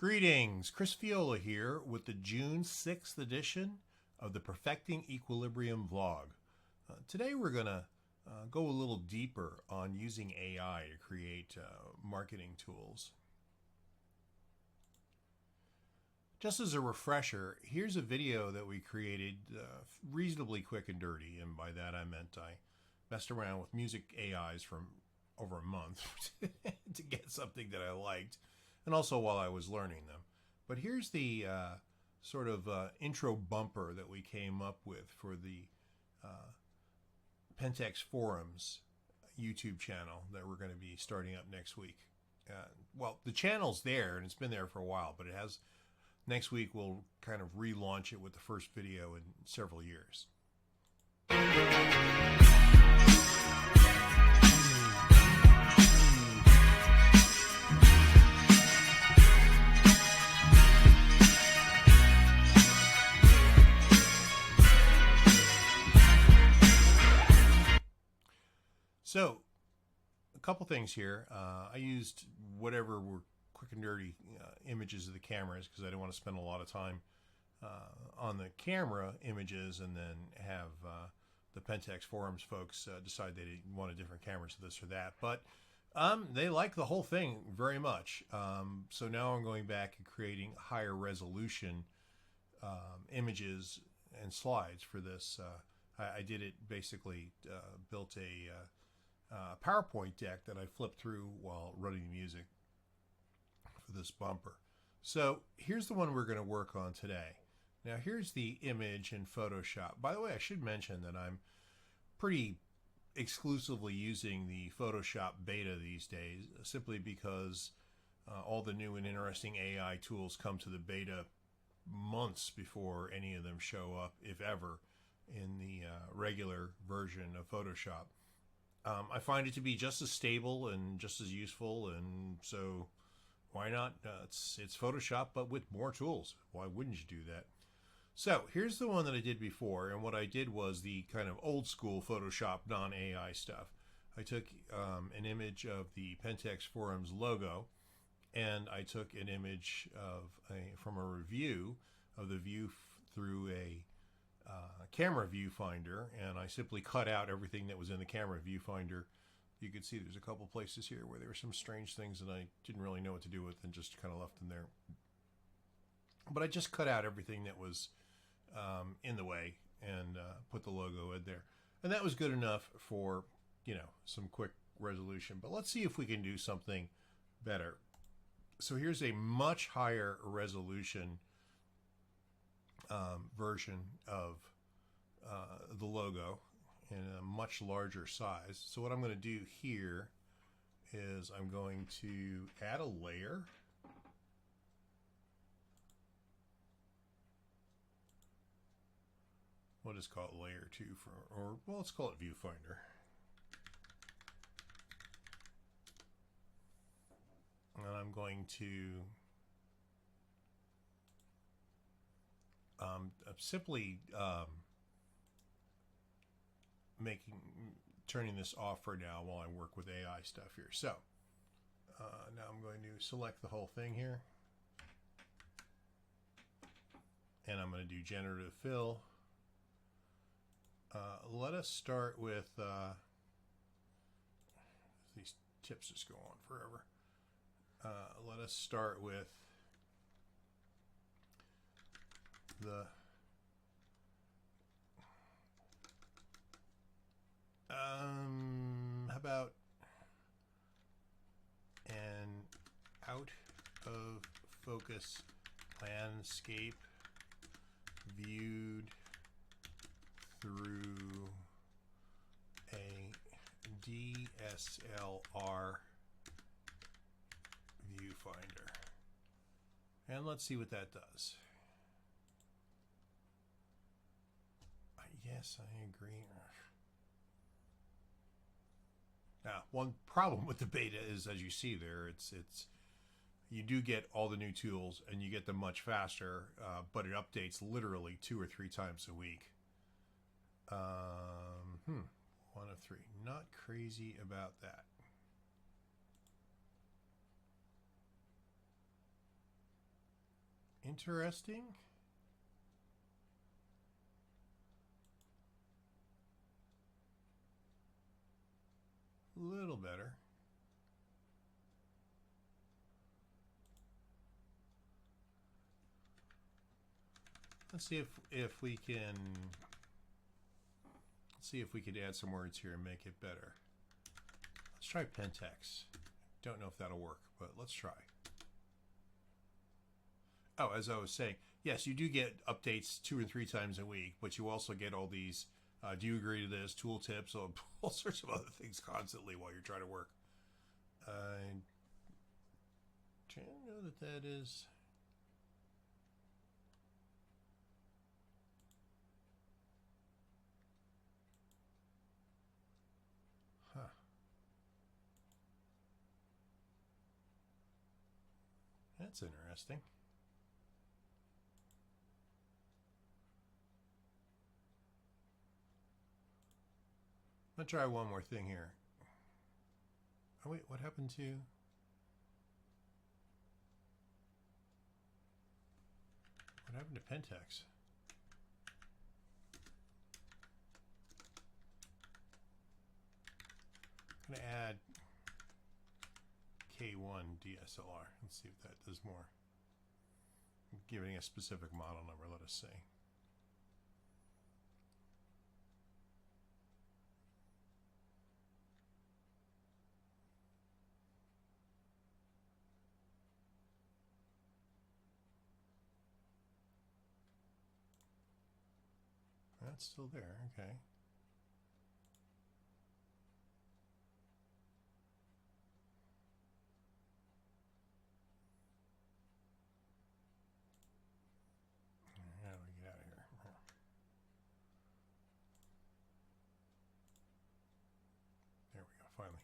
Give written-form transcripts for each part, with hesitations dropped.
Greetings, Chris Fiola here with the June 6th edition of the Perfecting Equilibrium vlog. Today we're going to go a little deeper on using AI to create marketing tools. Just as a refresher, here's a video that we created reasonably quick and dirty, and by that I meant I messed around with music AIs for over a month to get something that I liked, and also while I was learning them. But here's the sort of intro bumper that we came up with for the Pentex Forums YouTube channel that we're going to be starting up next week. Well, the channel's there, and it's been there for a while, but it has... Next week, we'll kind of relaunch it with the first video in several years. So, a couple things here. I used whatever were quick and dirty images of the cameras because I didn't want to spend a lot of time on the camera images and then have the Pentex Forums folks decide they didn't want a different camera to this or that. But they like the whole thing very much. So now I'm going back and creating higher resolution images and slides for this. I did it basically, built a PowerPoint deck that I flipped through while running the music for this bumper. So here's the one we're going to work on today. Now here's the image in Photoshop. By the way, I should mention that I'm pretty exclusively using the Photoshop beta these days, simply because all the new and interesting AI tools come to the beta months before any of them show up, if ever, in the regular version of Photoshop. I find it to be just as stable and just as useful, and so why not? It's Photoshop, but with more tools. Why wouldn't you do that? So here's the one that I did before, and what I did was the kind of old school Photoshop non-AI stuff. I took an image of the Pentex Forums logo, and I took an image of from a review of the view through a camera viewfinder, and I simply cut out everything that was in the camera viewfinder. You can see there's a couple places here where there were some strange things that I didn't really know what to do with and just kind of left them there. But I just cut out everything that was in the way and put the logo in there. And that was good enough for, you know, some quick resolution. But let's see if we can do something better. So here's a much higher resolution version of the logo in a much larger size. So what I'm going to do here is I'm going to add a layer. We'll just call it layer 2 or well, let's call it viewfinder. And I'm going to simply turning this off for now while I work with AI stuff here. So now I'm going to select the whole thing here, and I'm going to do generative fill. Let us start with these tips just go on forever. Let us start with the how about an out of focus landscape viewed through a dSLR viewfinder. And let's see what that does. Yes, I agree. Now, one problem with the beta is, as you see there, it's you do get all the new tools and you get them much faster, but it updates literally 2 or 3 times a week. 1 of 3. Not crazy about that. interesting. A little better. Let's see if we can add some words here and make it better. Let's try Pentex. Don't know if that'll work, but let's try. Oh, as I was saying, yes, you do get updates 2 or 3 times a week, but you also get all these, do you agree to this, tool tips, all sorts of other things constantly while you're trying to work. I don't know that is... Huh. That's interesting. Let's try one more thing here. Oh wait, what happened to... What happened to Pentex? I'm gonna add K1 dSLR. Let's see if that does more. I'm giving a specific model number, let us say. That's still there, okay. How do we get out of here? There we go, finally.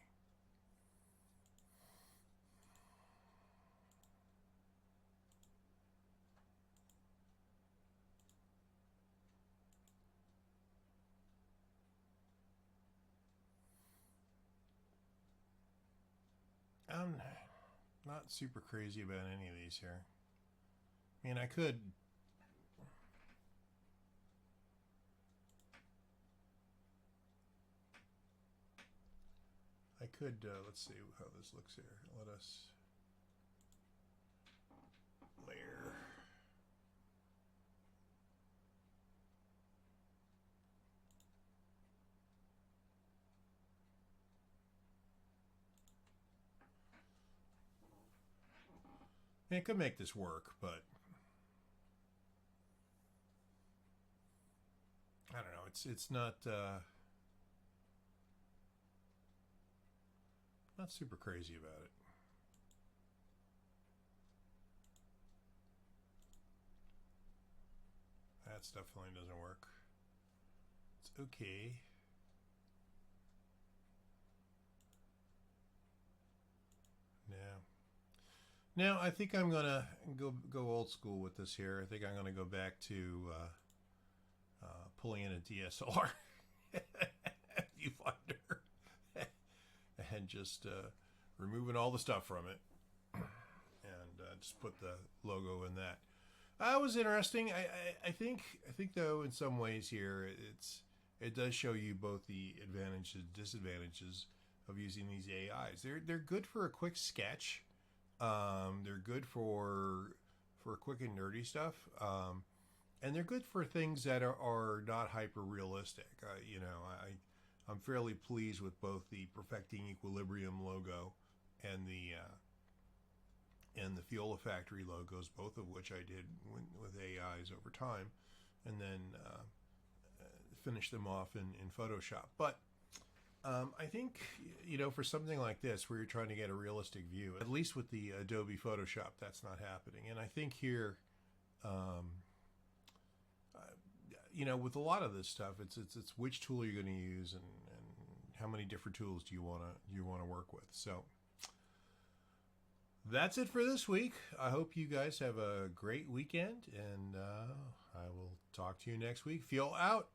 I'm not super crazy about any of these here. I mean, I could... let's see how this looks here. Let us layer. I mean, it could make this work, but I don't know. It's not not super crazy about it. That definitely doesn't work. It's okay. Now I think I'm gonna go old school with this here. I think I'm gonna go back to pulling in a DSLR viewfinder and just removing all the stuff from it, and just put the logo in that. It was interesting. I think though in some ways here it does show you both the advantages and disadvantages of using these AIs. They're good for a quick sketch. They're good for quick and nerdy stuff, and they're good for things that are not hyper realistic. You know, I'm fairly pleased with both the Perfecting Equilibrium logo and the Fiola Factory logos, both of which I did with AIs over time, and then finish them off in Photoshop. But I think, you know, for something like this where you're trying to get a realistic view, at least with the Adobe Photoshop, that's not happening. And I think here, you know, with a lot of this stuff, it's which tool you're going to use and how many different tools do you want to work with. So that's it for this week. I hope you guys have a great weekend, and I will talk to you next week. Feel out.